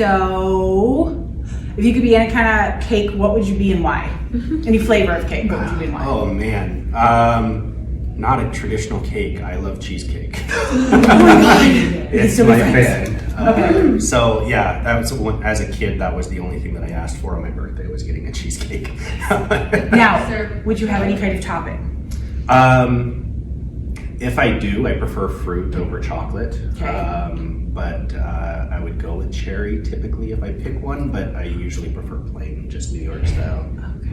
So if you could be any kind of cake, what would you be and why? Any flavor of cake, what would you be and why? Oh man, not a traditional cake. I love cheesecake. Oh my God. It's So my friends. thing. So yeah, that was one, as a kid, that was the only thing that I asked for on my birthday was getting a cheesecake. Now, would you have any kind of topping? If I do, I prefer fruit over chocolate. Okay. But I would go with cherry typically if I pick one, but I usually prefer plain, just New York style. Okay.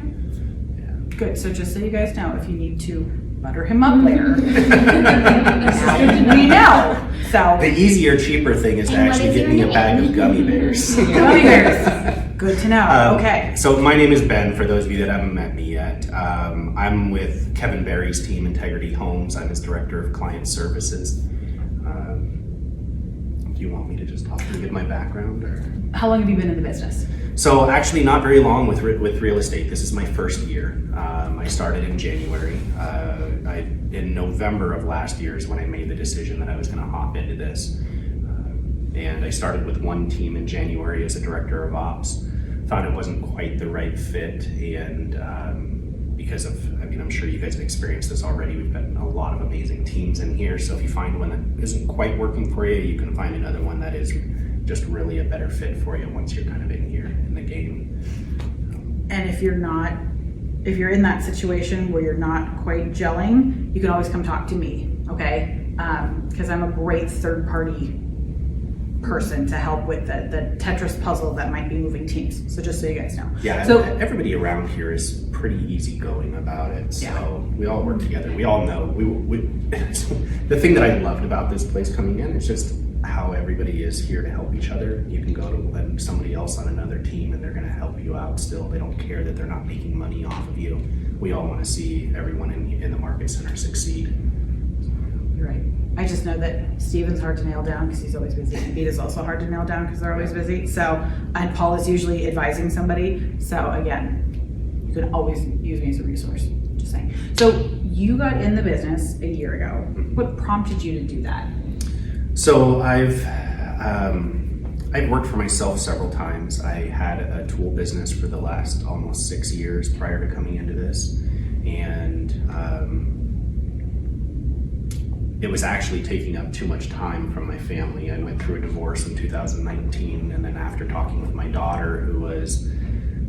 Yeah. Good. So just so you guys know, if you need to butter him up later, now we know. So The easier, cheaper thing is to And what actually is get your me a name? bag of gummy bears. gummy bears. Good to know. Okay. So my name is Ben, for those of you that haven't met me yet. I'm with Kevin Barry's team, Integrity Homes. I'm his Director of Client Services. Do you want me to just talk and give my background? Or? How long have you been in the business? So actually not very long with real estate. This is my first year. I started in January. In November of last year is when I made the decision that I was going to hop into this. And I started with one team in January as a director of ops. Found it wasn't quite the right fit, and because of, I'm sure you guys have experienced this already. We've got a lot of amazing teams in here. So if you find one that isn't quite working for you, you can find another one that is just really a better fit for you once you're kind of in here in the game. And if you're in that situation where you're not quite gelling, you can always come talk to me, okay? Because I'm a great third party person to help with the Tetris puzzle that might be moving teams. So just so you guys know. Yeah, So everybody around here is pretty easygoing about it. So Yeah. we all work together. We all know. The thing that I loved about this place coming in is just how everybody is here to help each other. You can go to somebody else on another team and they're going to help you out still. They don't care that they're not making money off of you. We all want to see everyone in the market center succeed. you're right. I just know that Steven's hard to nail down because he's always busy. And Pete is also hard to nail down because they're always busy. So, and Paul is usually advising somebody. So again, you can always use me as a resource. Just saying. So you got in the business a year ago. What prompted you to do that? So I've worked for myself several times. I had a tool business for the last almost 6 years prior to coming into this, and it was actually taking up too much time from my family. I went through a divorce in 2019, and then after talking with my daughter, who was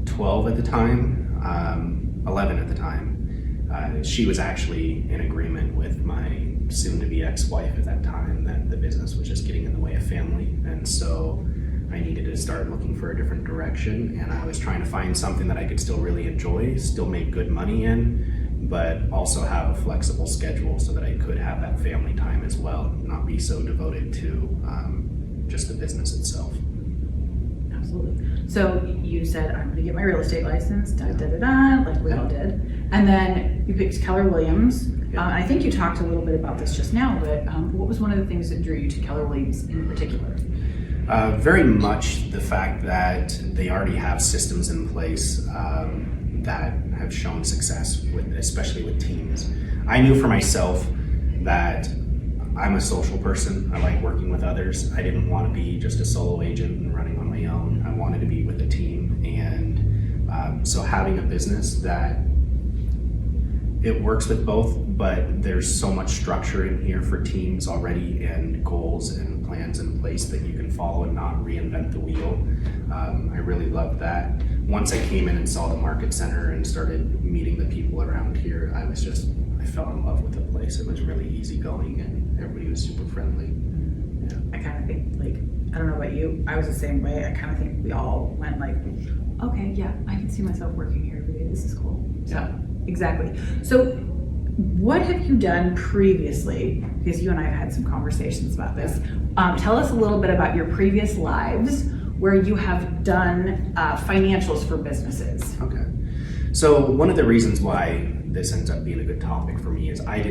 12 at the time, 11 at the time, she was actually in agreement with my soon-to-be ex-wife at that time that the business was just getting in the way of family, and so I needed to start looking for a different direction, and I was trying to find something that I could still really enjoy, still make good money in, but also have a flexible schedule so that I could have that family time as well, not be so devoted to just the business itself. Absolutely. So you said, I'm going to get my real estate license, like we all did. And then you picked Keller Williams. I think you talked a little bit about this just now, but what was one of the things that drew you to Keller Williams in particular? Very much the fact that they already have systems in place that have shown success, especially with teams. I knew for myself that I'm a social person. I like working with others. I didn't want to be just a solo agent and running on my own. I wanted to be with a team, and so having a business that it works with both, but there's so much structure in here for teams already and goals and plans in place that you can follow and not reinvent the wheel. I really loved that. Once I came in and saw the market center and started meeting the people around here, I fell in love with the place. It was really easygoing and everybody was super friendly. Yeah. I kind of think, like, I don't know about you, I was the same way. I kind of think we all went like, okay, yeah, I can see myself working here every day. This is cool. So, exactly. So, what have you done previously? Because you and I have had some conversations about this. Tell us a little bit about your previous lives where you have done financials for businesses. Okay. So one of the reasons why this ends up being a good topic for me is I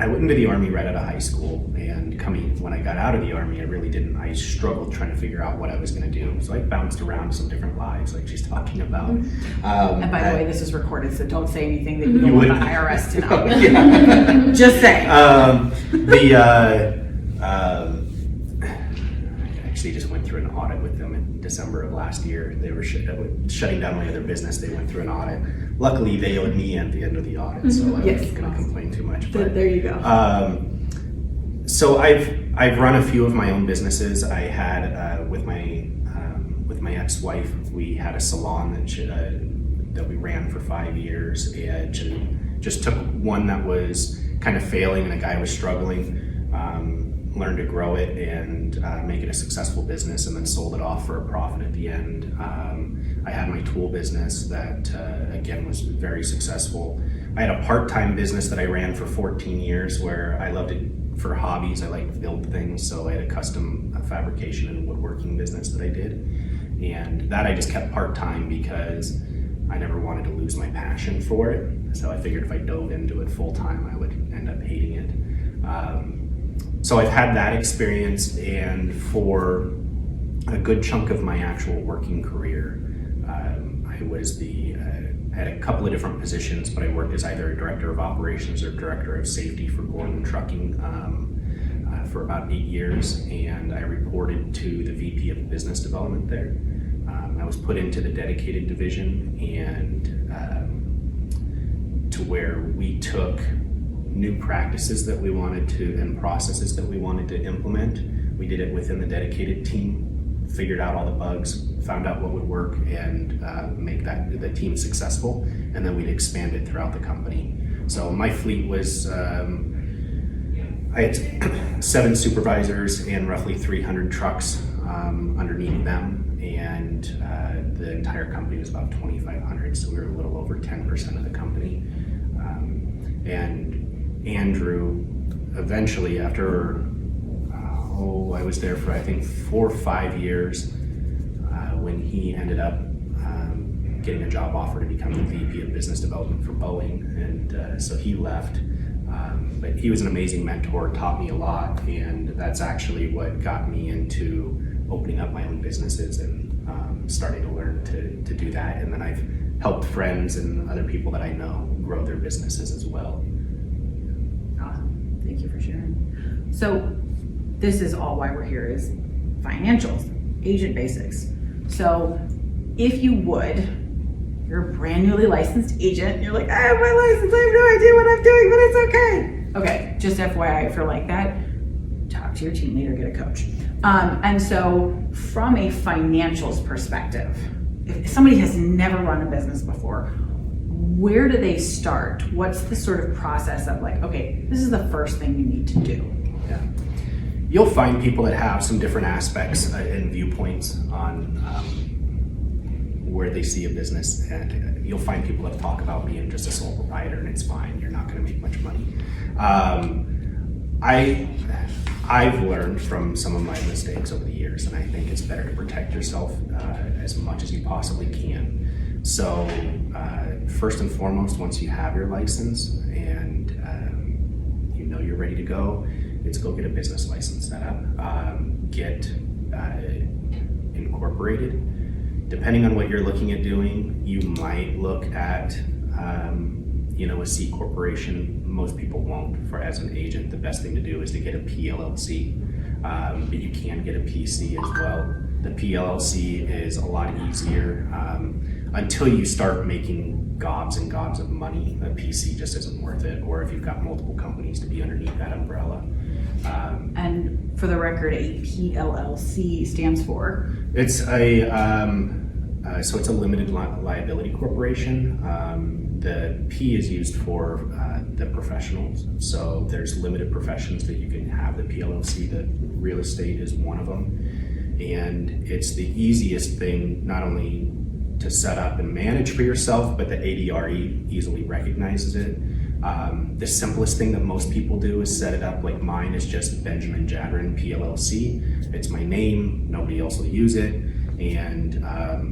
went into the Army right out of high school, and when I got out of the Army, I struggled trying to figure out what I was going to do. So I bounced around some different lives like she's talking about. And by the way, this is recorded, so don't say anything that you don't want the IRS to know. Yeah. Just saying. actually just went through an audit with them in December of last year. They were shutting down my other business. They went through an audit. Luckily, they owed me at the end of the audit, so I'm Yes. not going to complain too much. But There you go. so I've run a few of my own businesses. I had with my ex-wife, we had a salon that we ran for 5 years, and just took one that was kind of failing and a guy was struggling. Learned to grow it and make it a successful business, and then sold it off for a profit at the end. I had my tool business that again was very successful. I had a part-time business that I ran for 14 years where I loved it for hobbies. I like to build things, so I had a custom fabrication and woodworking business that I did, and that I just kept part-time because I never wanted to lose my passion for it. So I figured if I dove into it full-time, I would end up hating it. So I've had that experience, and for a good chunk of my actual working career, I had a couple of different positions, but I worked as either a director of operations or director of safety for Gordon Trucking for about 8 years, and I reported to the VP of Business Development there. I was put into the dedicated division, and to where we took new practices that we wanted to and processes that we wanted to implement. We did it within the dedicated team, figured out all the bugs, found out what would work, and make the team successful, and then we'd expand it throughout the company. So my fleet was, I had 7 supervisors and roughly 300 trucks underneath them, and the entire company was about 2,500, so we were a little over 10% of the company. And Andrew, eventually after, I was there for I think 4 or 5 years, when he ended up getting a job offer to become the VP of Business Development for Boeing, and so he left. But he was an amazing mentor, taught me a lot, and that's actually what got me into opening up my own businesses and starting to learn to do that. And then I've helped friends and other people that I know grow their businesses as well. Awesome. Thank you for sharing. So this is all why we're here, is financials, agent basics. So if you would, you're a brand newly licensed agent, you're like, I have my license, I have no idea what I'm doing, but it's okay. Okay, just FYI, if you're like that, talk to your team leader, get a coach. And so from a financials perspective, if somebody has never run a business before, where do they start? What's the sort of process of like, okay, this is the first thing you need to do? Yeah. You'll find people that have some different aspects and viewpoints on where they see a business, and you'll find people that talk about being just a sole proprietor and it's fine, you're not going to make much money. I've learned from some of my mistakes over the years, and I think it's better to protect yourself as much as you possibly can. So first and foremost, once you have your license and you know you're ready to go, it's go get a business license set up, get incorporated. Depending on what you're looking at doing, you might look at a C corporation. Most people won't. For as an agent, the best thing to do is to get a PLLC, but you can get a PC as well. The PLLC is a lot easier until you start making gobs and gobs of money. A PC just isn't worth it, or if you've got multiple companies to be underneath that umbrella. And for the record, a PLLC stands for? It's it's a limited liability corporation. The P is used for the professionals. So there's limited professions that you can have the PLLC. The real estate is one of them. And it's the easiest thing, not only to set up and manage for yourself, but the ADRE easily recognizes it. The simplest thing that most people do is set it up. Like mine is just Benjamin Jadron PLLC. It's my name, nobody else will use it. And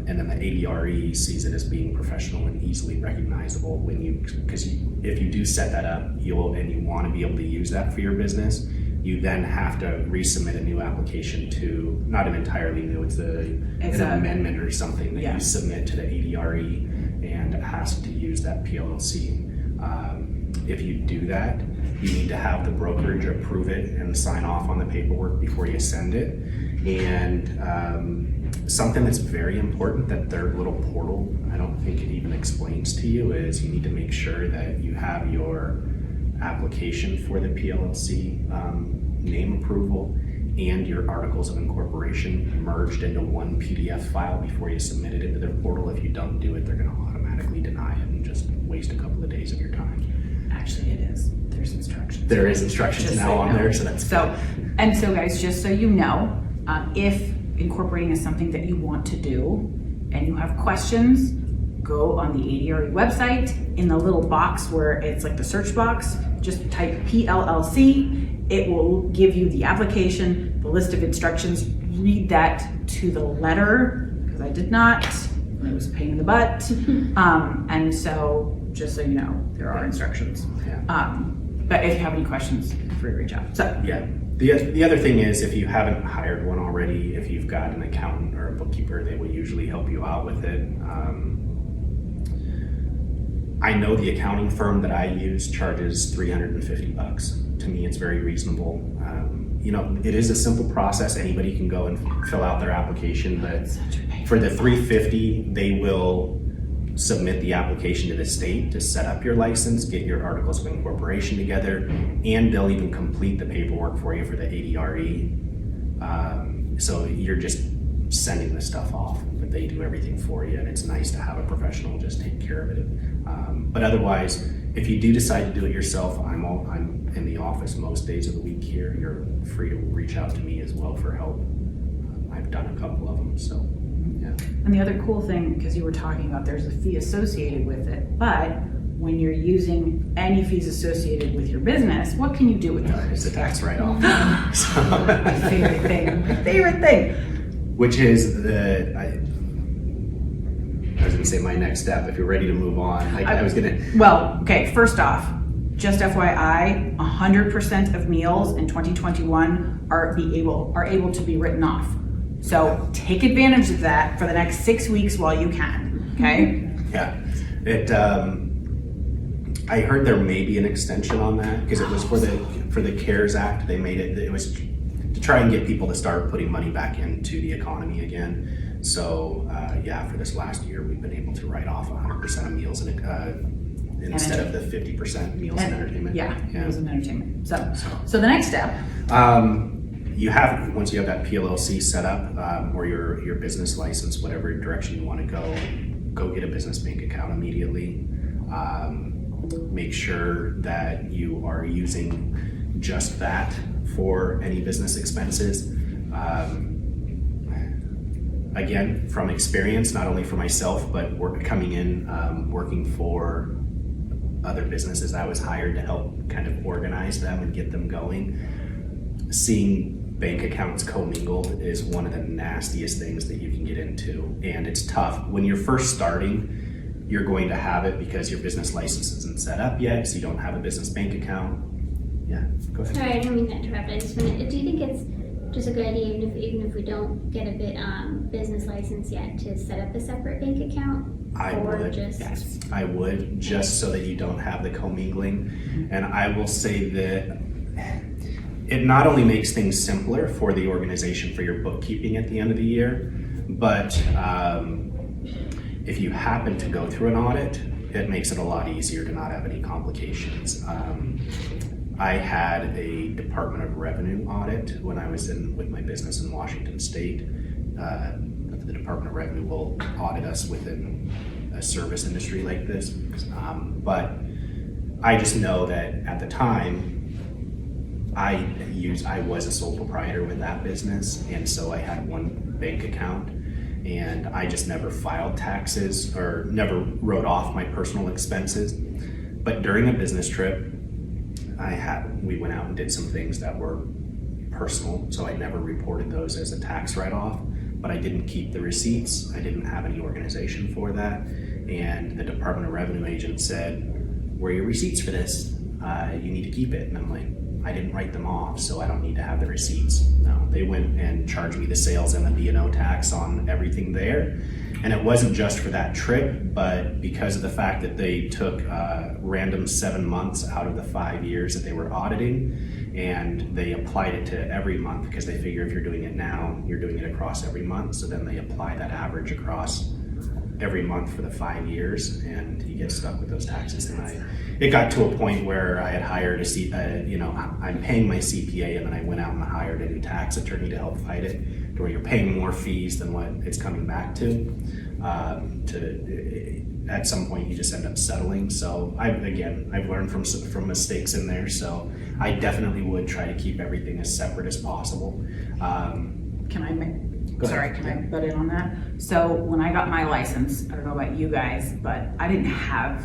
then the ADRE sees it as being professional and easily recognizable because if you do set that up, and you want to be able to use that for your business, you then have to resubmit a new application to, not an entirely new, it's an amendment or something that you submit to the ADRE and ask to use that PLLC. If you do that, you need to have the brokerage approve it and sign off on the paperwork before you send it. And something that's very important that their little portal, I don't think it even explains to you, is you need to make sure that you have your application for the PLLC name approval and your articles of incorporation merged into one PDF file before you submit it into their portal. If you don't do it, they're going to automatically deny it and just waste a couple of days of your time. Actually, it is. There's instructions. There is instructions Just now so you on know. there, so that's So, and so guys, just so you know, if incorporating is something that you want to do and you have questions, go on the ADRE website. In the little box where it's like the search box, just type PLLC. It will give you the application, the list of instructions. Read that to the letter, because I did not. It was a pain in the butt. And so, just so you know, there are instructions. Yeah. But if you have any questions, feel free to reach out. So, Yeah. The other thing is, if you haven't hired one already, if you've got an accountant or a bookkeeper, they will usually help you out with it. I know the accounting firm that I use charges $350. To me, it's very reasonable. It is a simple process. Anybody can go and fill out their application, but for the $350, they will submit the application to the state to set up your license, get your articles of incorporation together, and they'll even complete the paperwork for you for the ADRE. So you're just sending the stuff off, but they do everything for you, and it's nice to have a professional just take care of it. But otherwise, if you do decide to do it yourself, I'm in the office most days of the week here. You're free to reach out to me as well for help. I've done a couple of them, so yeah. and the other cool thing, because you were talking about there's a fee associated with it, but when you're using any fees associated with your business, what can you do with those? It's a tax write-off. My favorite thing. My favorite thing. Which is I was going to say my next step. If you're ready to move on, I was going to. Well, okay, first off, just FYI, 100% of meals in 2021 are able to be written off. So take advantage of that for the next 6 weeks while you can, okay? Yeah. I heard there may be an extension on that because it was for the CARES Act. They made it was to try and get people to start putting money back into the economy again. So for this last year, we've been able to write off 100% of meals instead of the 50% meals and entertainment. Yeah, meals and entertainment. So the next step. Once you have that PLLC set up or your business license, whatever direction you want to go get a business bank account immediately. Make sure that you are using just that for any business expenses. Again, from experience, not only for myself, but coming in, working for other businesses, I was hired to help kind of organize them and get them going. Seeing bank accounts commingled is one of the nastiest things that you can get into, and it's tough. When you're first starting, you're going to have it because your business license isn't set up yet, so you don't have a business bank account. Yeah, go ahead. Sorry, I don't mean to interrupt. I just wanted, do you think it's just a good idea, even if we don't get a business license yet, to set up a separate bank account? I would, Yes. I would, just so that you don't have the commingling. And I will say that it not only makes things simpler for the organization for your bookkeeping at the end of the year, but if you happen to go through an audit, it makes it a lot easier to not have any complications. I had a Department of Revenue audit when I was with my business in Washington State. The Department of Revenue will audit us within a service industry like this. But I just know that at the time, I was a sole proprietor with that business, and so I had one bank account, and I just never filed taxes or never wrote off my personal expenses. But during a business trip, we went out and did some things that were personal, so I never reported those as a tax write-off, but I didn't keep the receipts. I didn't have any organization for that, and the Department of Revenue agent said, "Where are your receipts for this? You need to keep it." And I'm like, I didn't write them off, so I don't need to have the receipts. No, they went and charged me the sales and the B&O tax on everything there, And it wasn't just for that trip, but because of the fact that they took random 7 months out of the 5 years that they were auditing, and they applied it to every month because they figure if you're doing it now, you're doing it across every month. So then they apply that average across every month for the 5 years, and you get stuck with those taxes. And it got to a point where I had hired I'm paying my CPA, and then I went out and hired a new tax attorney to help fight it, to where you're paying more fees than what it's coming back to. At some point, you just end up settling. So I've learned from mistakes in there. So I definitely would try to keep everything as separate as possible. Can I Yeah. butt in on that? So when I got my license, I don't know about you guys, but I didn't have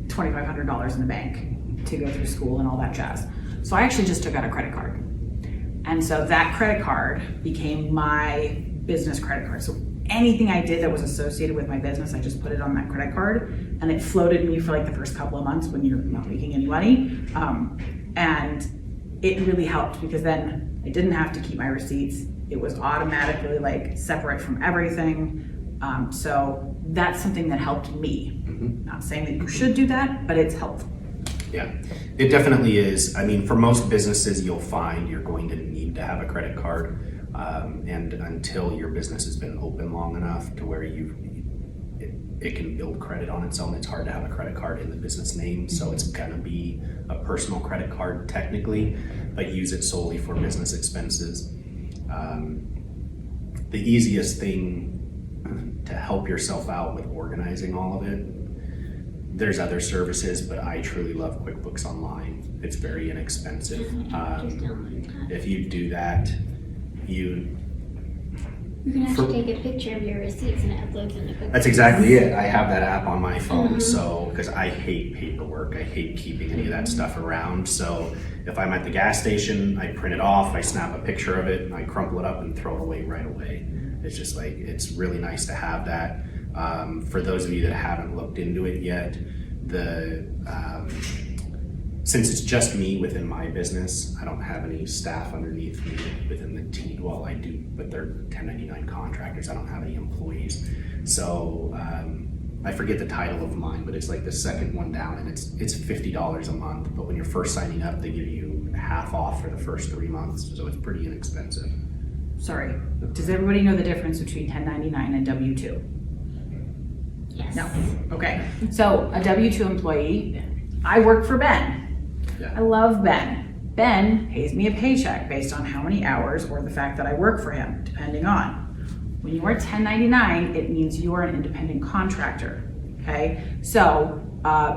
$2,500 in the bank to go through school and all that jazz. So I actually just took out a credit card. And so that credit card became my business credit card. So anything I did that was associated with my business, I just put it on that credit card, and it floated me for like the first couple of months when you're not making any money. And it really helped because then I didn't have to keep my receipts. It was automatically like separate from everything. So that's something that helped me. Not saying that you should do that, but it's helpful. Yeah, it definitely is. I mean, for most businesses, you'll find you're going to need to have a credit card. And until your business has been open long enough to where it can build credit on its own, it's hard to have a credit card in the business name. So it's gonna be a personal credit card technically, but use it solely for business expenses. The easiest thing to help yourself out with organizing all of it, there's other services, but I truly love QuickBooks Online. It's very inexpensive. If you do that, you can actually take a picture of your receipts and it uploads into QuickBooks. That's exactly it. I have that app on my phone, so because I hate paperwork, I hate keeping any of that stuff around. So if I'm at the gas station, I print it off, I snap a picture of it, I crumple it up and throw it away right away. It's just like, it's really nice to have that. For those of you that haven't looked into it yet, since it's just me within my business, I don't have any staff underneath me within the team. Well, I do, but they're 1099 contractors. I don't have any employees. So I forget the title of mine, but it's like the second one down, and it's $50 a month. But when you're first signing up, they give you half off for the first 3 months. So it's pretty inexpensive. Sorry, does everybody know the difference between 1099 and W-2? Yes. No, okay. So a W-2 employee, I work for Ben. Yeah. I love Ben. Ben pays me a paycheck based on how many hours or the fact that I work for him, depending on. When you are 1099, it means you are an independent contractor, okay? So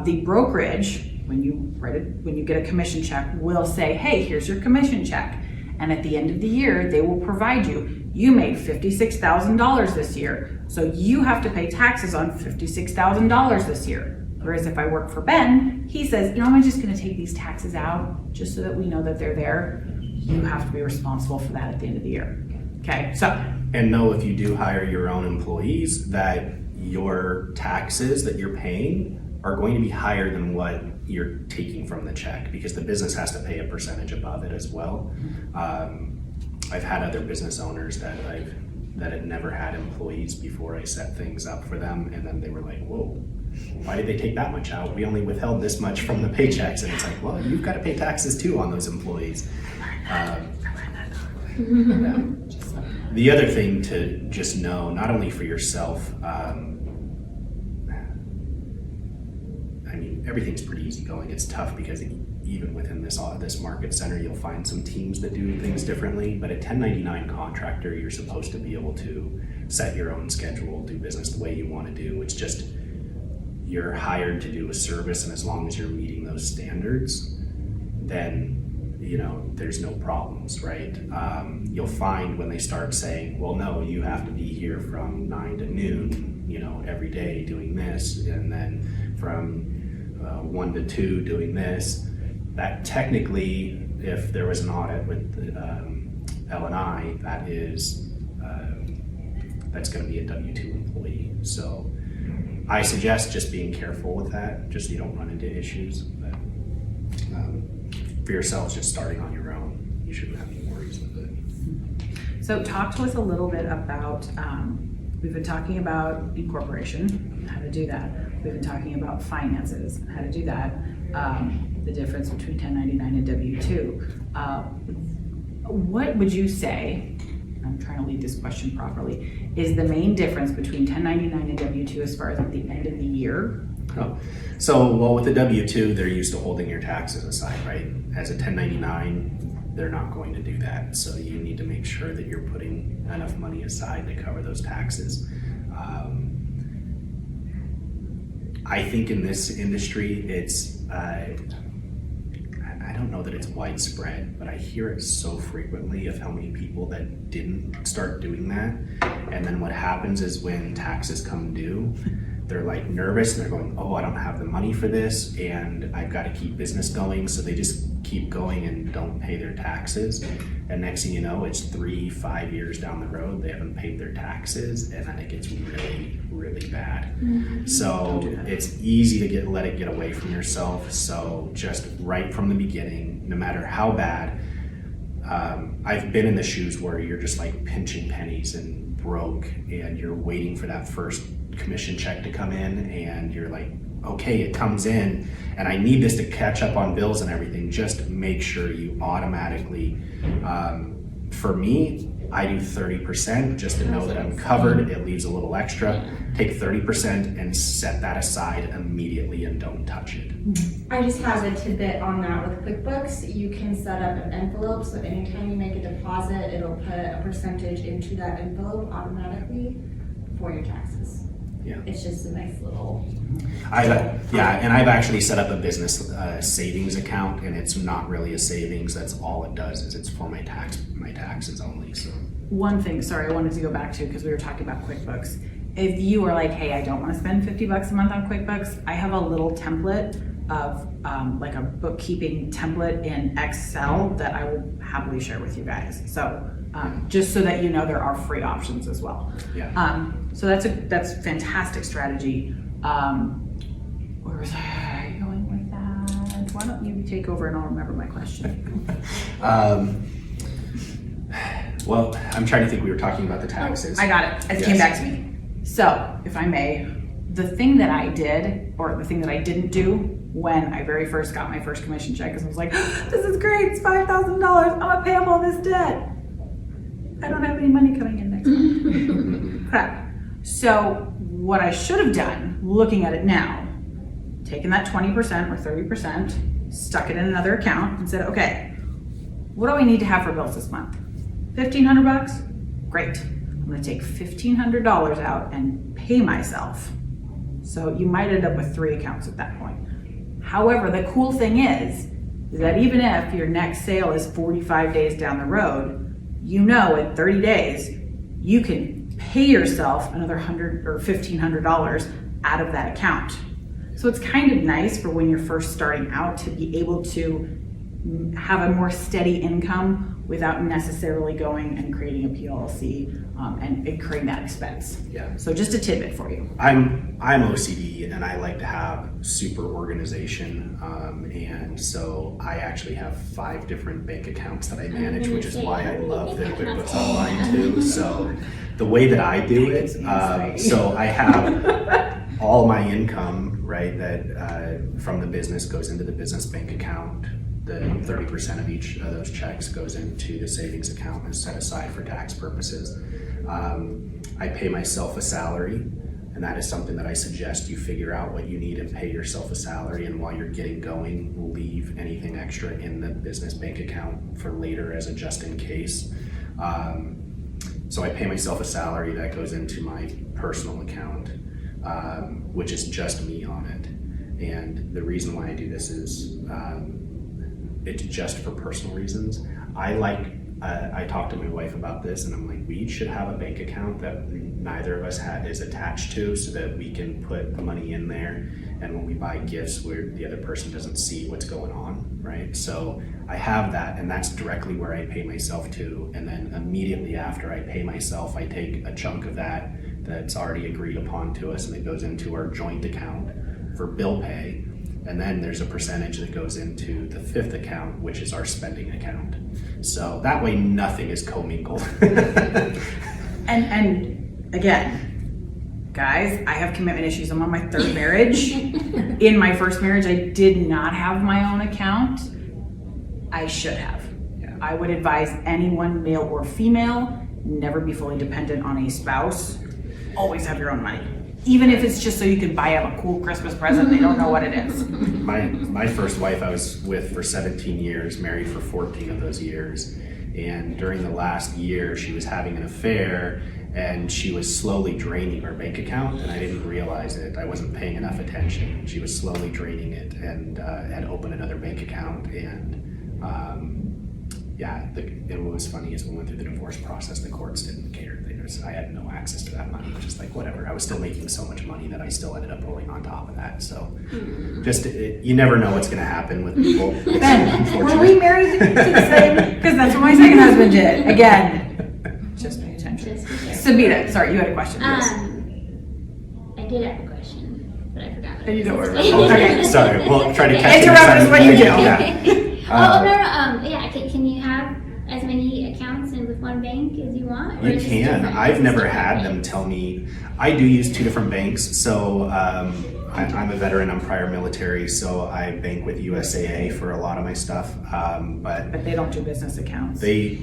the brokerage, when you get a commission check, will say, hey, here's your commission check. And at the end of the year, they will provide you made $56,000 this year, so you have to pay taxes on $56,000 this year. Whereas if I work for Ben, he says, I'm just gonna take these taxes out just so that we know that they're there. You have to be responsible for that at the end of the year. Okay, so. And know if you do hire your own employees that your taxes that you're paying are going to be higher than what you're taking from the check, because the business has to pay a percentage above it as well. I've had other business owners that had never had employees before I set things up for them, and then they were like, whoa, why did they take that much out? We only withheld this much from the paychecks. And it's like, well, you've got to pay taxes too on those employees. The other thing to just know, not only for yourself, everything's pretty easy going. It's tough because even within this market center, you'll find some teams that do things differently. But a 1099 contractor, you're supposed to be able to set your own schedule, do business the way you want to do. It's just, you're hired to do a service, and as long as you're meeting those standards, then there's no problems, right? You'll find when they start saying, well, no, you have to be here from 9 to noon, every day doing this, and then from 1 to 2 doing this, that technically, if there was an audit with L&I, that's going to be a W-2 employee. So I suggest just being careful with that, just so you don't run into issues. But for yourselves, just starting on your own, you shouldn't have any worries with it. So talk to us a little bit about We've been talking about incorporation, how to do that. We've been talking about finances, how to do that. The difference between 1099 and W-2. What would you say, I'm trying to lead this question properly, is the main difference between 1099 and W-2 as far as at the end of the year? Oh. So, well, with the W-2, they're used to holding your taxes aside, right? As a 1099, they're not going to do that. So you need to make sure that you're putting enough money aside to cover those taxes. I think in this industry, it's, I don't know that it's widespread, but I hear it so frequently of how many people that didn't start doing that. And then what happens is when taxes come due, they're like nervous and they're going, oh, I don't have the money for this and I've got to keep business going. So they just keep going and don't pay their taxes. And next thing you know, it's 3-5 years down the road, they haven't paid their taxes, and then it gets really, really bad. So it's easy to let it get away from yourself. So just right from the beginning, no matter how bad, I've been in the shoes where you're just like pinching pennies and broke, and you're waiting for that first commission check to come in, and you're like, okay, it comes in and I need this to catch up on bills and everything. Just make sure you automatically, for me, I do 30% just to know that I'm covered. It leaves a little extra. Take 30% and set that aside immediately and don't touch it. I just have a tidbit on that with QuickBooks. You can set up an envelope, so anytime you make a deposit, it'll put a percentage into that envelope automatically for your taxes. Yeah. It's just a nice little. And I've actually set up a business savings account, and it's not really a savings. That's all it does is it's for my taxes only. So One thing, sorry, I wanted to go back to, because we were talking about QuickBooks. If you are like, hey, I don't want to spend $50 a month on QuickBooks, I have a little template of like a bookkeeping template in Excel that I will happily share with you guys. So just so that you know, there are free options as well. yeah. So that's fantastic strategy. Where was I going with that? Why don't you take over and I'll remember my question. Well, I'm trying to think. We were talking about the taxes. I got it. It came back to me. So, if I may, the thing that I did, or the thing that I didn't do when I very first got my first commission check, is I was like, this is great, it's $5,000, I'm gonna pay off all this debt. I don't have any money coming in next month. Crap. So, what I should have done, looking at it now, taken that 20% or 30%, stuck it in another account, and said, okay, what do I need to have for bills this month? $1,500? Great. I'm gonna take $1,500 out and pay myself. So you might end up with 3 accounts at that point. However, the cool thing is that even if your next sale is 45 days down the road, you know in 30 days, you can pay yourself another $100 or $1,500 out of that account. So it's kind of nice for when you're first starting out to be able to have a more steady income without necessarily going and creating a PLC and incurring that expense. Yeah. So just a tidbit for you. I'm OCD and I like to have super organization, and so I actually have 5 different bank accounts that I manage, which is why I love the QuickBooks Online too. So the way that I do it, so I have all my income, right, that from the business goes into the business bank account. The 30% of each of those checks goes into the savings account and is set aside for tax purposes. I pay myself a salary, and that is something that I suggest you figure out what you need and pay yourself a salary, and while you're getting going, leave anything extra in the business bank account for later as a just in case. So I pay myself a salary that goes into my personal account, which is just me on it. And the reason why I do this is it's just for personal reasons. I talked to my wife about this, and I'm like, we should have a bank account that neither of us is attached to, so that we can put money in there, and when we buy gifts where the other person doesn't see what's going on, right? So I have that, and that's directly where I pay myself to, and then immediately after I pay myself, I take a chunk of that's already agreed upon to us, and it goes into our joint account for bill pay. And then there's a percentage that goes into the 5th account, which is our spending account. So that way nothing is commingled. And again, Guys, I have commitment issues. I'm on my third marriage. In my first marriage, I did not have my own account. I should have. Yeah. I would advise anyone, male or female, never be fully dependent on a spouse. Always have your own money. Even if it's just so you can buy them a cool Christmas present, they don't know what it is. My first wife I was with for 17 years, married for 14 of those years. And during the last year, she was having an affair and she was slowly draining her bank account, and I didn't realize it. I wasn't paying enough attention. She was slowly draining it and had opened another bank account. And and what was funny is when we went through the divorce process, the courts didn't care. I had no access to that money, just like whatever. I was still making so much money that I still ended up rolling on top of that. So you never know what's going to happen with people. Ben, were we married to the same? Because that's what my second husband did. Again, just pay attention. Sabina, sorry, you had a question. I did have a question, but I forgot. And you don't worry. Okay, sorry. We'll try to catch Interrupt is what you do. Yeah. Can you have as many accounts in with one bank as you want? Or You is it can. different? I've Is it never different had them banks? tell me. I do use 2 different banks. So I'm a veteran. I'm prior military, so I bank with USAA for a lot of my stuff. But But they don't do business accounts. they.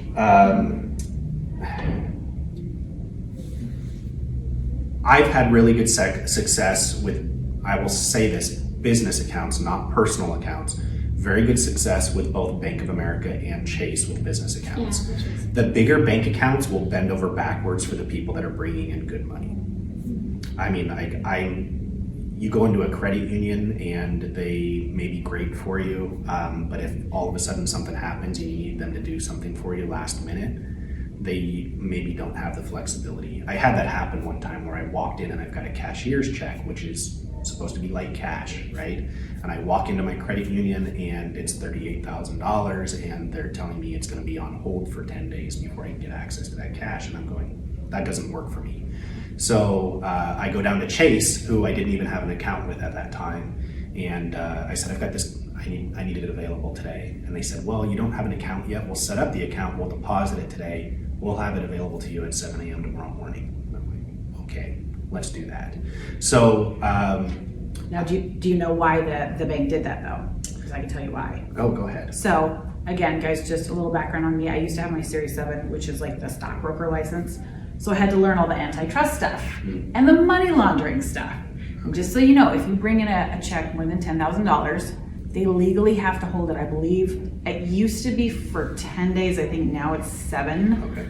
I've had really good success with, I will say this, business accounts, not personal accounts. Very good success with both Bank of America and Chase with business accounts. Yeah, which is- The bigger bank accounts will bend over backwards for the people that are bringing in good money. I mean, you go into a credit union and they may be great for you, but if all of a sudden something happens and you need them to do something for you last minute, they maybe don't have the flexibility. I had that happen one time where I walked in and I've got a cashier's check, which is supposed to be like cash, right? And I walk into my credit union and it's $38,000 and they're telling me it's going to be on hold for 10 days before I can get access to that cash. And I'm going, that doesn't work for me. So I go down to Chase, who I didn't even have an account with at that time. And I said, I've got this, I need it available today. And they said, well, you don't have an account yet. We'll set up the account. We'll deposit it today. We'll have it available to you at 7 a.m. tomorrow morning. And I'm like, okay, let's do that. So, Now, do you know why the bank did that though? Because I can tell you why. oh, go ahead. So again, guys, just a little background on me. I used to have my Series 7, which is like the stockbroker license. So I had to learn all the antitrust stuff and the money laundering stuff. And just so you know, if you bring in a check more than $10,000, they legally have to hold it. I believe it used to be for 10 days. I think now it's 7. Okay.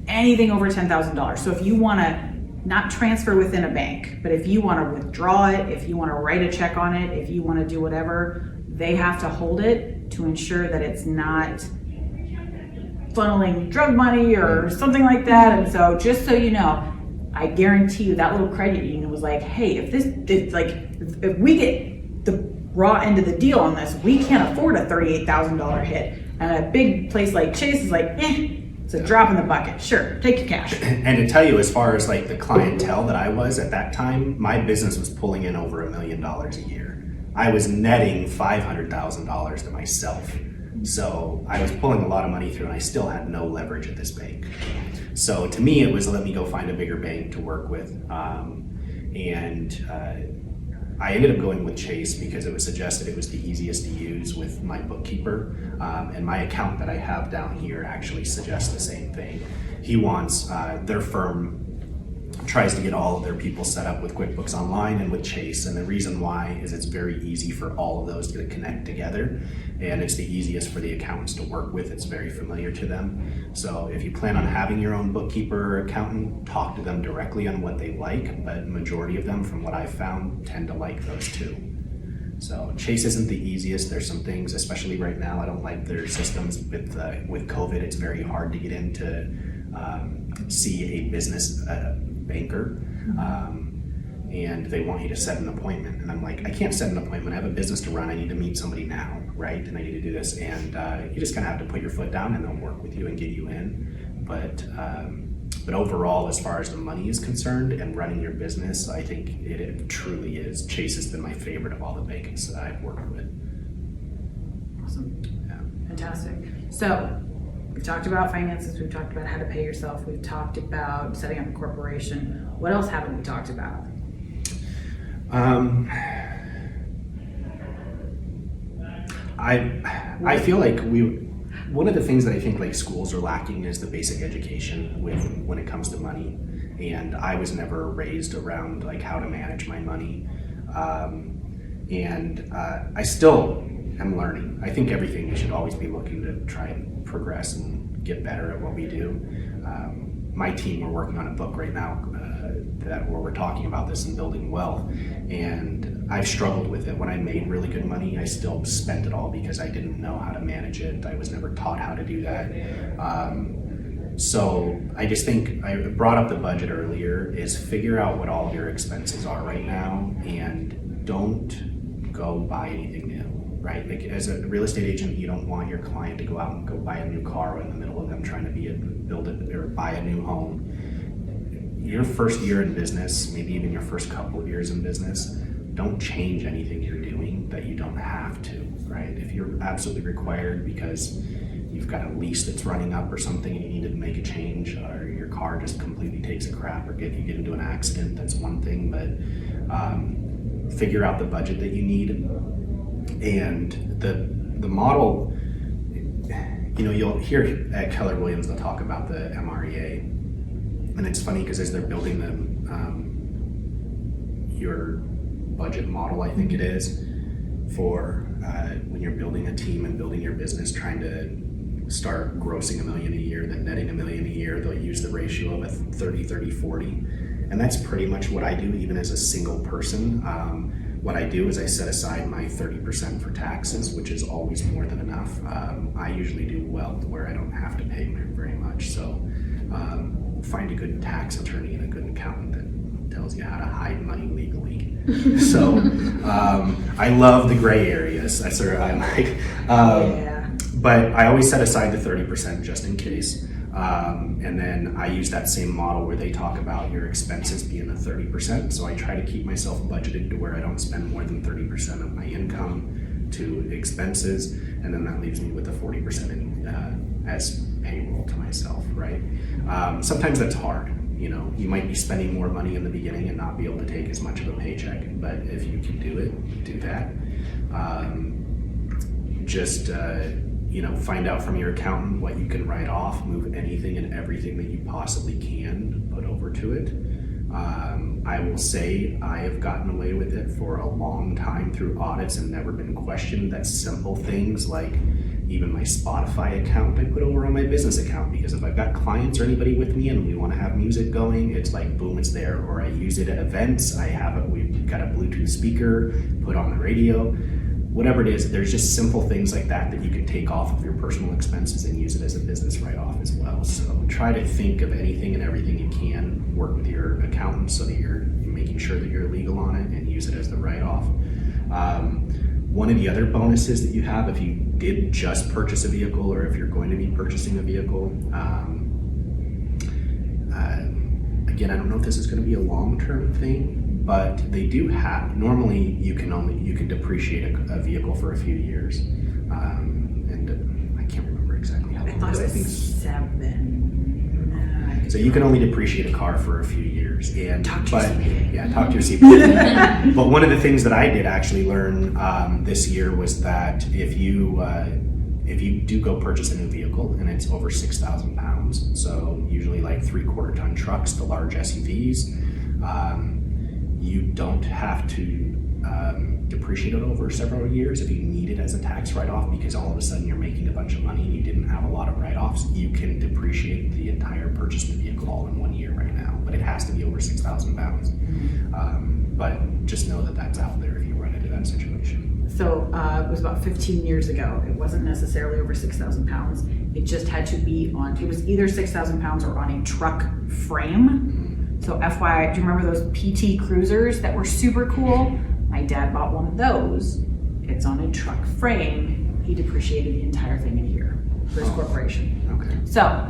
Anything over $10,000. So if you want to not transfer within a bank, but if you want to withdraw it, if you want to write a check on it, if you want to do whatever, they have to hold it to ensure that it's not funneling drug money or something like that. And so just so you know, I guarantee you that little credit union was like, hey, if we get the raw end of the deal on this, we can't afford a $38,000 hit. And a big place like Chase is like, it's a drop in the bucket. Sure, take your cash. And to tell you, as far as like the clientele that I was at that time, my business was pulling in over $1 million a year. I was netting $500,000 to myself. So I was pulling a lot of money through and I still had no leverage at this bank. So to me, it was let me go find a bigger bank to work with. I ended up going with Chase because it was suggested it was the easiest to use with my bookkeeper. And my account that I have down here actually suggests the same thing. He wants, their firm tries to get all of their people set up with QuickBooks Online and with Chase. And the reason why is it's very easy for all of those to connect together. And it's the easiest for the accountants to work with. It's very familiar to them. So if you plan on having your own bookkeeper or accountant, talk to them directly on what they like. But majority of them, from what I've found, tend to like those two. So Chase isn't the easiest. There's some things, especially right now, I don't like their systems with COVID. It's very hard to get in to see a business banker. And they want you to set an appointment. And I'm like, I can't set an appointment. I have a business to run. I need to meet somebody now, right? And I need to do this. And you just kind of have to put your foot down and they'll work with you and get you in. But overall, as far as the money is concerned and running your business, I think it truly is. Chase has been my favorite of all the banks that I've worked with. Awesome. Yeah. Fantastic. So we've talked about finances. We've talked about how to pay yourself. We've talked about setting up a corporation. What else haven't we talked about? I feel like one of the things that I think like schools are lacking is the basic education when it comes to money. And I was never raised around like how to manage my money. And I still am learning. I think everything we should always be looking to try and progress and get better at what we do. My team, we're working on a book right now where we're talking about this and building wealth. And I've struggled with it. When I made really good money, I still spent it all because I didn't know how to manage it. I was never taught how to do that. So I just think I brought up the budget earlier is figure out what all of your expenses are right now and don't go buy anything new, right? Like as a real estate agent, you don't want your client to go out and go buy a new car in the middle of them trying to build it or buy a new home. Your first year in business, maybe even your first couple of years in business, don't change anything you're doing that you don't have to, right? If you're absolutely required because you've got a lease that's running up or something and you need to make a change, or your car just completely takes a crap, or you get into an accident, that's one thing, but figure out the budget that you need. And the model, you'll hear at Keller Williams, they'll talk about the MREA. And it's funny because as they're building your budget model, I think it is, for when you're building a team and building your business, trying to start grossing $1 million a year, then netting $1 million a year, they'll use the ratio of a 30-30-40. And that's pretty much what I do, even as a single person. What I do is I set aside my 30% for taxes, which is always more than enough. I usually do well where I don't have to pay very much. So find a good tax attorney and a good accountant that tells you how to hide money legally. So I love the gray areas. That's where I'm like, but I always set aside the 30% just in case. And then I use that same model where they talk about your expenses being the 30%. So I try to keep myself budgeted to where I don't spend more than 30% of my income to expenses. And then that leaves me with the 40% as payroll to myself, right? Sometimes that's hard. You might be spending more money in the beginning and not be able to take as much of a paycheck, but if you can do it, do that. Find out from your accountant what you can write off, move anything and everything that you possibly can, put over to it. I will say I have gotten away with it for a long time through audits and never been questioned. That's simple things like even my Spotify account I put over on my business account, because if I've got clients or anybody with me and we want to have music going, it's like boom, it's there. Or I use it at events. We've got a Bluetooth speaker, put on the radio, whatever it is. There's just simple things like that you can take off of your personal expenses and use it as a business write-off as well. So try to think of anything and everything you can, work with your accountant so that you're making sure that you're legal on it, and use it as the write-off. One of the other bonuses that you have, if you did just purchase a vehicle, or if you're going to be purchasing a vehicle, again, I don't know if this is going to be a long-term thing, but they do have, normally you can depreciate a vehicle for a few years. And I can't remember exactly how long I it thought is. it was 7. So you can only depreciate a car for a few years. Talk to your CPA. Yeah, talk to your CPA. But one of the things that I did actually learn this year was that if you do go purchase a new vehicle and it's over 6,000 pounds, so usually like 3/4 ton trucks, the large SUVs, you don't have to depreciate it over several years. If you need it as a tax write-off because all of a sudden you're making a bunch of money and you didn't have a lot of write-offs, you can depreciate the entire purchase of the vehicle all in 1 year right now, but it has to be over 6,000 pounds. But just know that that's out there if you run into that situation. So it was about 15 years ago. It wasn't necessarily over 6,000 pounds. It just had to be it was either 6,000 pounds or on a truck frame. So FYI, do you remember those PT Cruisers that were super cool? My dad bought one of those. It's on a truck frame. He depreciated the entire thing in a year for his corporation. Okay. So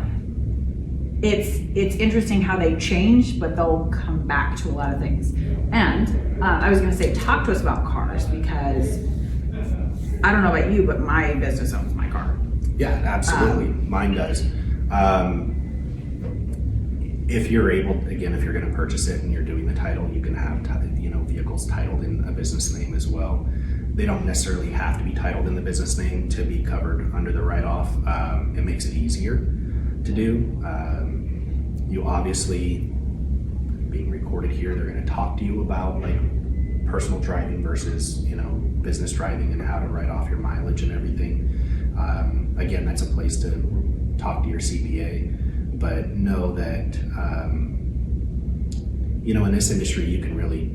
it's interesting how they change, but they'll come back to a lot of things. And I was going to say, talk to us about cars, because I don't know about you, but my business owns my car. Yeah, absolutely. Mine does. if you're able, again, if you're going to purchase it and you're doing the title, you can have vehicles titled in a business name as well. They don't necessarily have to be titled in the business name to be covered under the write-off. It makes it easier to do. You obviously, being recorded here, they're going to talk to you about like personal driving versus business driving and how to write off your mileage and everything. Again, that's a place to talk to your CPA, but know that in this industry you can really,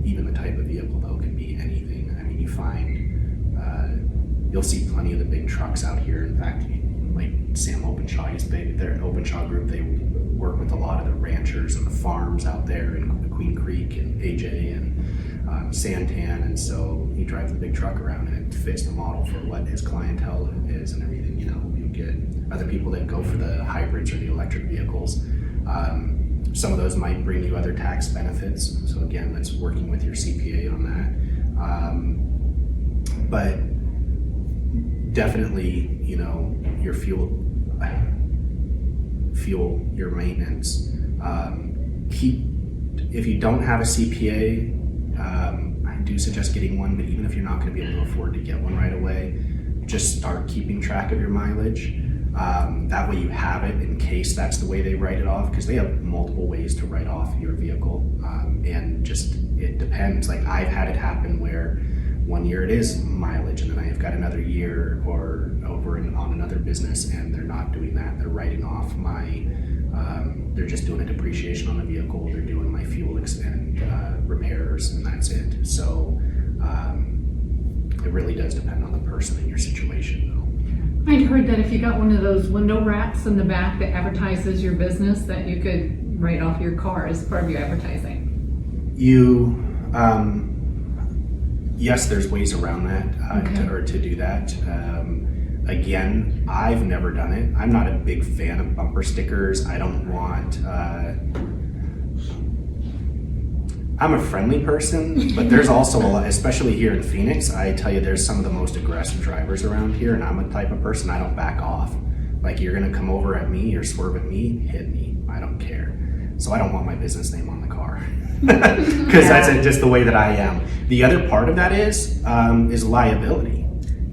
even the type of vehicle though can be anything. I mean, you find you'll see plenty of the big trucks out here. In fact, like Sam Openshaw, they're an Openshaw group. They work with a lot of the ranchers and the farms out there in Queen Creek and AJ and Santan, and so he drives a big truck around and it fits the model for what his clientele is and everything. You get other people that go for the hybrids or the electric vehicles. Some of those might bring you other tax benefits. So again, that's working with your CPA on that. But definitely, your fuel, your maintenance. If you don't have a CPA, I do suggest getting one, but even if you're not going to be able to afford to get one right away, just start keeping track of your mileage. That way you have it in case that's the way they write it off, because they have multiple ways to write off your vehicle. And just, it depends. Like I've had it happen where 1 year it is mileage and then I've got another year or over on another business and they're not doing that. They're writing off they're just doing a depreciation on the vehicle. They're doing my fuel and repairs, and that's it. So it really does depend on the person and your situation, though. I'd heard that if you got one of those window wraps in the back that advertises your business, that you could write off your car as part of your advertising. Yes, there's ways around that to do that. Again, I've never done it. I'm not a big fan of bumper stickers. I don't want. I'm a friendly person, but there's also a lot, especially here in Phoenix. I tell you, there's some of the most aggressive drivers around here, and I'm a type of person, I don't back off. Like, you're gonna come over at me or swerve at me, hit me. I don't care. So I don't want my business name on the car, because that's just the way that I am. The other part of that is liability.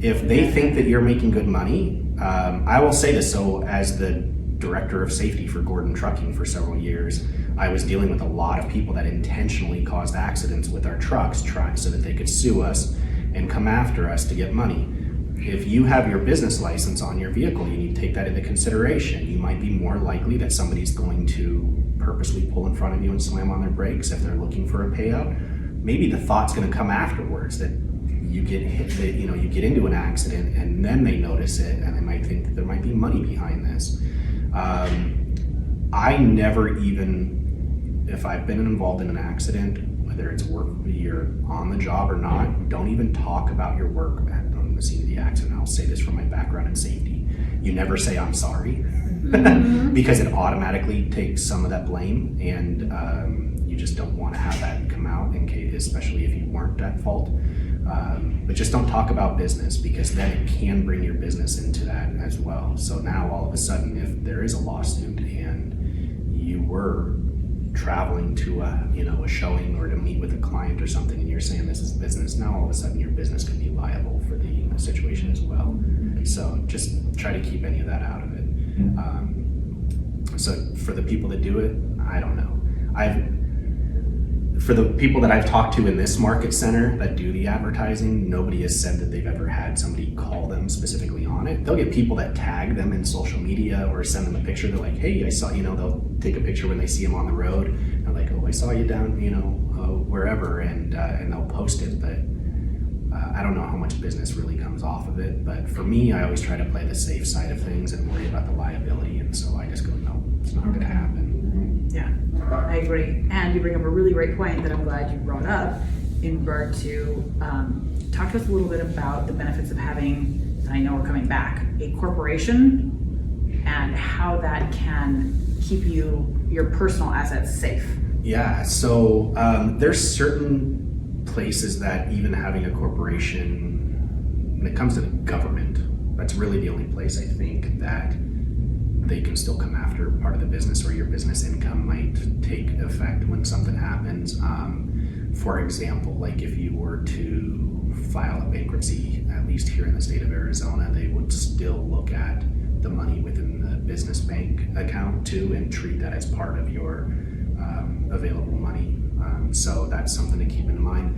If they think that you're making good money, I will say this. So as the director of safety for Gordon Trucking for several years, I was dealing with a lot of people that intentionally caused accidents with our trucks so that they could sue us and come after us to get money. If you have your business license on your vehicle, you need to take that into consideration. You might be more likely that somebody's going to purposely pull in front of you and slam on their brakes if they're looking for a payout. Maybe the thought's going to come afterwards that you get hit, that you get into an accident, and then they notice it and they might think that there might be money behind this. I never even, if I've been involved in an accident, whether it's work, you're on the job or not, don't even talk about your work on the scene of the accident. I'll say this from my background in safety. You never say I'm sorry, because it automatically takes some of that blame, and you just don't want to have that come out, in case, especially if you weren't at fault. But just don't talk about business, because then it can bring your business into that as well. So now all of a sudden, if there is a lawsuit and you were traveling to a showing or to meet with a client or something, and you're saying this is business, now all of a sudden your business could be liable for the situation as well. So just try to keep any of that out of it. So for the people that do it, I don't know. For the people that I've talked to in this market center that do the advertising, nobody has said that they've ever had somebody call them specifically on it. They'll get people that tag them in social media or send them a picture. They're like, hey, I saw, they'll take a picture when they see them on the road. And they're like, oh, I saw you down, wherever, and they'll post it. But I don't know how much business really comes off of it. But for me, I always try to play the safe side of things and worry about the liability. And so I just go, no, it's not going to happen. Yeah, I agree. And you bring up a really great point that I'm glad you brought up in regard to talk to us a little bit about the benefits of having, and I know we're coming back, a corporation, and how that can keep your personal assets safe. Yeah, so there's certain places that even having a corporation, when it comes to the government, that's really the only place I think that they can still come after part of the business, or your business income might take effect when something happens. For example, like if you were to file a bankruptcy, at least here in the state of Arizona, they would still look at the money within the business bank account too and treat that as part of your available money. So that's something to keep in mind.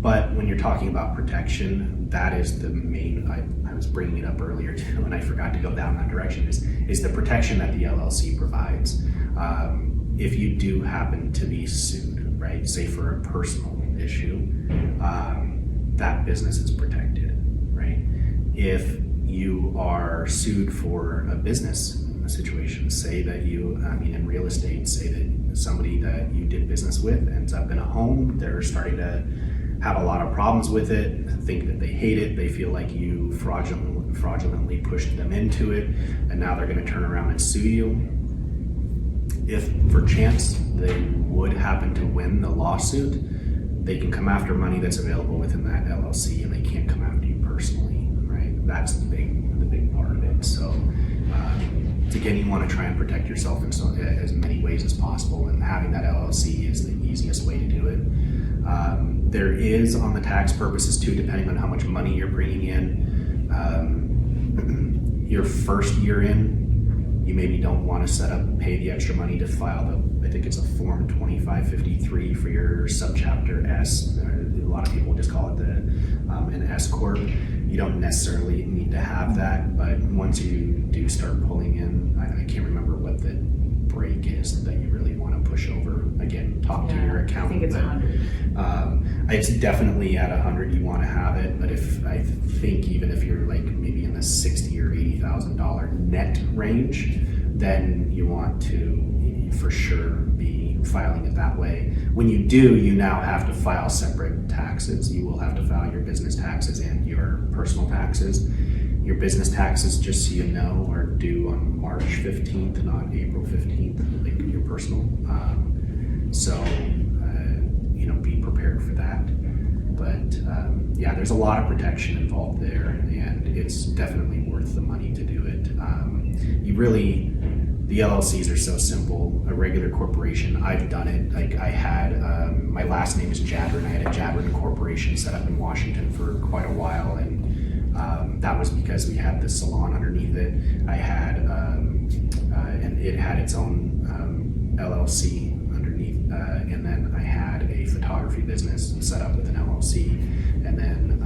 But when you're talking about protection, that is the main, I was bringing it up earlier too, and I forgot to go down that direction, is the protection that the LLC provides. If you do happen to be sued, right, say for a personal issue, that business is protected, right? If you are sued for a business situation, say that you, in real estate, say that somebody that you did business with ends up in a home, they're starting to have a lot of problems with it, think that they hate it, they feel like you fraudulently pushed them into it, and now they're going to turn around and sue you. If for chance they would happen to win the lawsuit, they can come after money that's available within that LLC, and they can't come after you personally, right? That's the big part of it. So again, you want to try and protect yourself in as many ways as possible, and having that LLC is the easiest way to do it. There is, on the tax purposes too, depending on how much money you're bringing in, your first year in, you maybe don't want to pay the extra money to file I think it's a form 2553 for your subchapter S. A lot of people just call it an S corp. You don't necessarily need to have that, but once you do start pulling in, I can't remember what the break is that you really want to push over. Again, talk to your accountant. I think it's 100. It's definitely at 100 you want to have it, but I think even if you're like maybe in the $60,000 or $80,000 net range, then you want to for sure be filing it that way. When you do, you now have to file separate taxes. You will have to file your business taxes and your personal taxes. Your business taxes, just so you know, are due on March 15th, not April 15th, like your personal. So be prepared for that. But yeah, there's a lot of protection involved there, and it's definitely worth the money to do it. The LLCs are so simple. A regular corporation, I've done it. Like I had, my last name is Jadron. I had a Jadron corporation set up in Washington for quite a while, and that was because we had the salon underneath it. I had, and it had its own LLC underneath, and then I had a photography business set up with an LLC, and then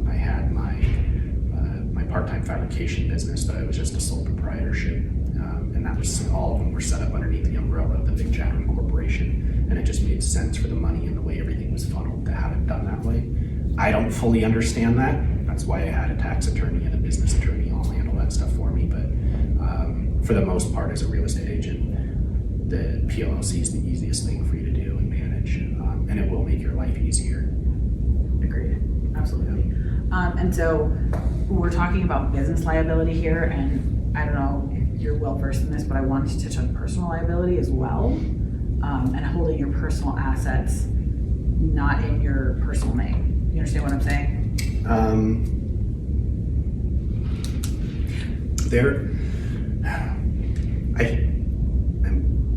I had my part-time fabrication business that I was just a sole proprietorship. And that was, all of them were set up underneath the umbrella of the big Jadron corporation, and it just made sense for the money and the way everything was funneled to have it done that way. I don't fully understand that. That's why I had a tax attorney and a business attorney all handle that stuff for me. But for the most part, as a real estate agent, the PLLC is the easiest thing for you to do and manage, and it will make your life easier. Agreed. Absolutely. And so we're talking about business liability here, and I don't know if you're well versed in this, but I wanted to touch on personal liability as well, and holding your personal assets not in your personal name. You understand what I'm saying? I'm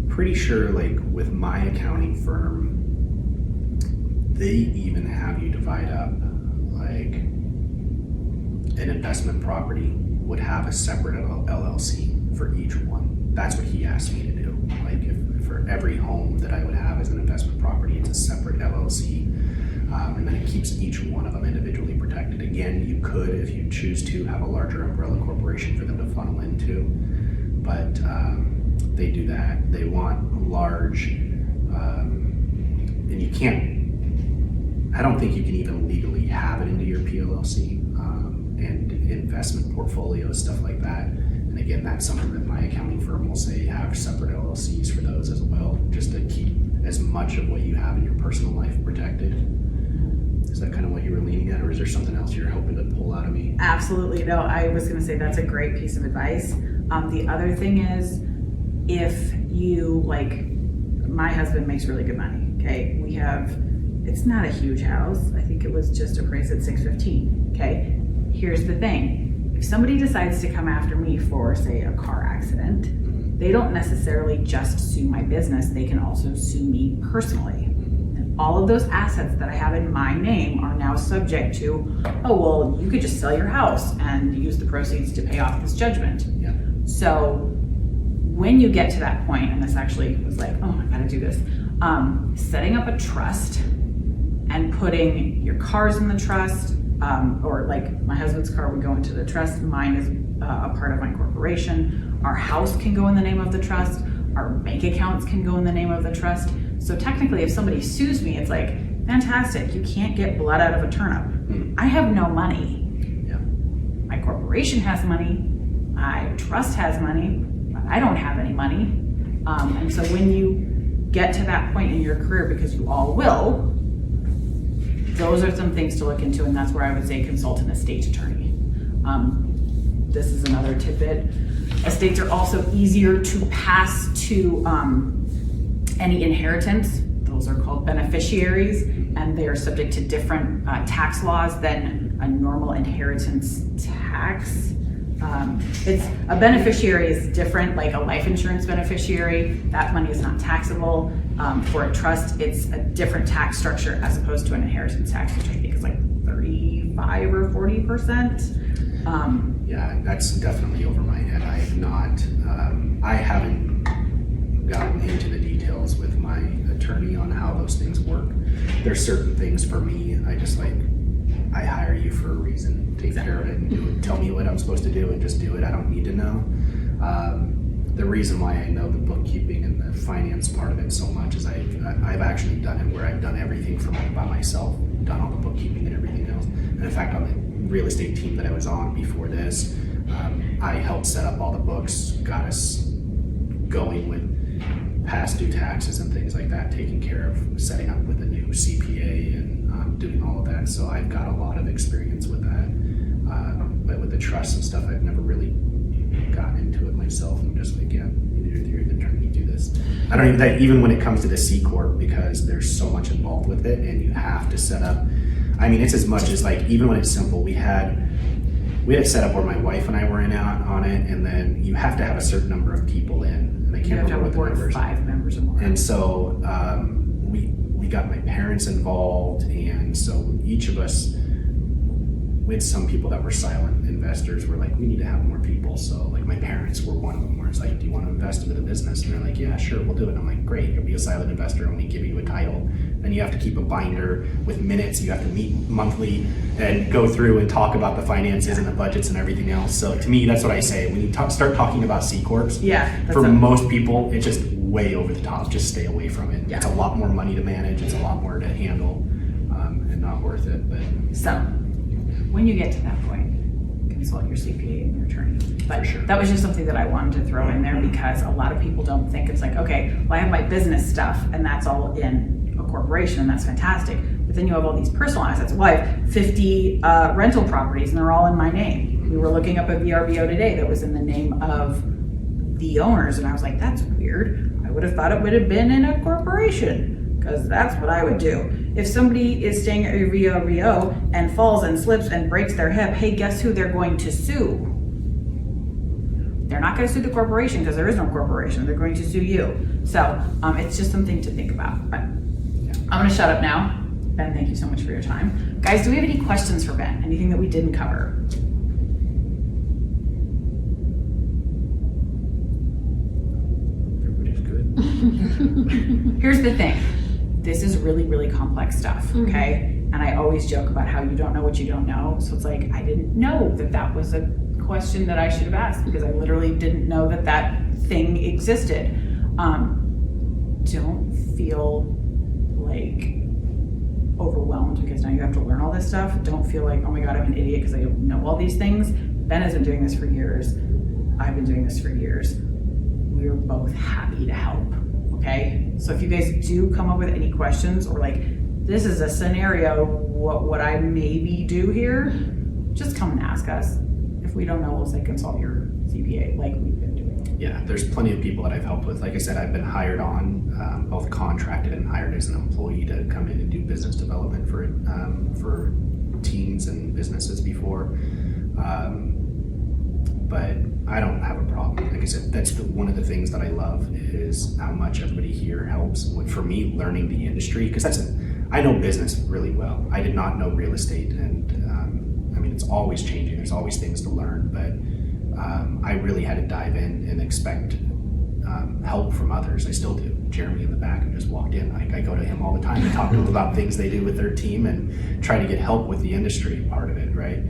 pretty sure, like with my accounting firm, they even have you divide up, like an investment property would have a separate LLC for each one. That's what he asked me to do. Like if for every home that I would have as an investment property, it's a separate LLC. And then it keeps each one of them individually protected. Again, you could, if you choose to, have a larger umbrella corporation for them to funnel into, but they do that. They want large, and you can't, I don't think you can even legally have it into your PLLC, and investment portfolios, stuff like that. And again, that's something that my accounting firm will say, have separate LLCs for those as well, just to keep as much of what you have in your personal life protected. Is that kind of what you were leaning at, or is there something else you're hoping to pull out of me? Absolutely. No, I was going to say that's a great piece of advice. The other thing is, if you, like, my husband makes really good money, okay? We have, it's not a huge house. I think it was just appraised at $615,000, okay? Here's the thing. If somebody decides to come after me for, say, a car accident, they don't necessarily just sue my business, they can also sue me personally. And all of those assets that I have in my name are now subject to, oh, well, you could just sell your house and use the proceeds to pay off this judgment. Yeah. So when you get to that point, and this actually was like, oh, I gotta do this, setting up a trust and putting your cars in the trust, or like my husband's car would go into the trust, mine is a part of my corporation, our house can go in the name of the trust, our bank accounts can go in the name of the trust. So technically if somebody sues me, it's like, fantastic, you can't get blood out of a turnip. I have no money. Yeah. My corporation has money, my trust has money, but I don't have any money. And so when you get to that point in your career, because you all will, those are some things to look into, and that's where I would say consult an estate attorney. This is another tidbit. Estates are also easier to pass to any inheritance. Those are called beneficiaries, and they are subject to different tax laws than a normal inheritance tax. It's a beneficiary is different, like a life insurance beneficiary. That money is not taxable. For a trust, it's a different tax structure as opposed to an inheritance tax, which I think is like 35 or 40%. Yeah, that's definitely over my head. I have not, I haven't gotten into the details with my attorney on how those things work. There's certain things for me, I just like, I hire you for a reason. Take care of it and do it. Tell me what I'm supposed to do and just do it. I don't need to know. The reason why I know the bookkeeping and the finance part of it so much is I've actually done it where I've done everything from by myself, done all the bookkeeping and everything else. And in fact, on the real estate team that I was on before this, I helped set up all the books, got us going with past due taxes and things like that, taking care of setting up with a new CPA and doing all of that. So I've got a lot of experience with that. But with the trust and stuff, I've never really gotten into it myself. I'm just like, yeah, you're the attorney, do this. I don't even when it comes to the C Corp, because there's so much involved with it and you have to set up. I mean, it's as much as like, even when it's simple, we had it set up where my wife and I were in on it, and then you have to have a certain number of people in, and I You can't have to have remember a what the board of numbers. 5 members or more. And so we got my parents involved, and so each of us, we had some people that were silent investors. We're like, we need to have more people. So like my parents were one of them, where it's like, do you want to invest into the business? And they're like, yeah, sure, we'll do it. And I'm like, great, you'll be a silent investor, only give you a title. Then you have to keep a binder with minutes. You have to meet monthly and go through and talk about the finances and the budgets and everything else. So to me, that's what I say. When you start talking about C Corps, Yeah, that's for a- most people, it's just way over the top. Just stay away from it. Yeah. It's a lot more money to manage. It's a lot more to handle, and not worth it. But So, when you get to that point, consult your CPA and your attorney. But For sure. that was just something that I wanted to throw in there because a lot of people don't think it's like, okay, well, I have my business stuff and that's all in a corporation and that's fantastic. But then you have all these personal assets. Well, I have 50 rental properties and they're all in my name. We were looking up a VRBO today that was in the name of the owners and I was like, that's weird. I would have thought it would have been in a corporation because that's what I would do. If somebody is staying at your VRBO and falls and slips and breaks their hip, hey, guess who they're going to sue? They're not going to sue the corporation because there is no corporation. They're going to sue you. So it's just something to think about. But I'm going to shut up now. Ben, thank you so much for your time. Guys, do we have any questions for Ben? Anything that we didn't cover? everybody's good. Here's the thing. This is really, really complex stuff, okay? And I always joke about how you don't know what you don't know. So it's like, I didn't know that that was a question that I should have asked because I literally didn't know that that thing existed. Don't feel like overwhelmed because now you have to learn all this stuff. Don't feel like, oh my God, I'm an idiot because I don't know all these things. Ben has been doing this for years. I've been doing this for years. We're both happy to help. Okay, so if you guys do come up with any questions or like, this is a scenario, what would I maybe do here? Just come and ask us. If we don't know, we'll say consult your CPA like we've been doing. Yeah, there's plenty of people that I've helped with. Like I said, I've been hired on, both contracted and hired as an employee to come in and do business development for teams and businesses before. But I don't have a problem. Like I said, that's one of the things that I love is how much everybody here helps. For me, learning the industry, because I know business really well. I did not know real estate, and I mean, it's always changing. There's always things to learn, but I really had to dive in and expect help from others. I still do. Jeremy in the back who just walked in. I go to him all the time and talk to him about things they do with their team and try to get help with the industry part of it, right?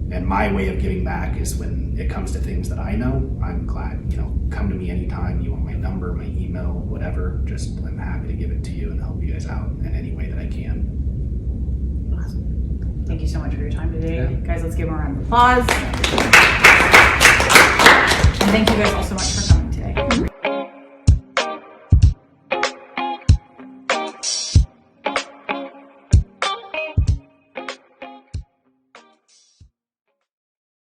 And my way of giving back is when it comes to things that I know, I'm glad, come to me anytime. You want my number, my email, whatever, just I'm happy to give it to you and help you guys out in any way that I can. Awesome. Thank you so much for your time today. Yeah. Guys, let's give them a round of applause. And thank you guys all so much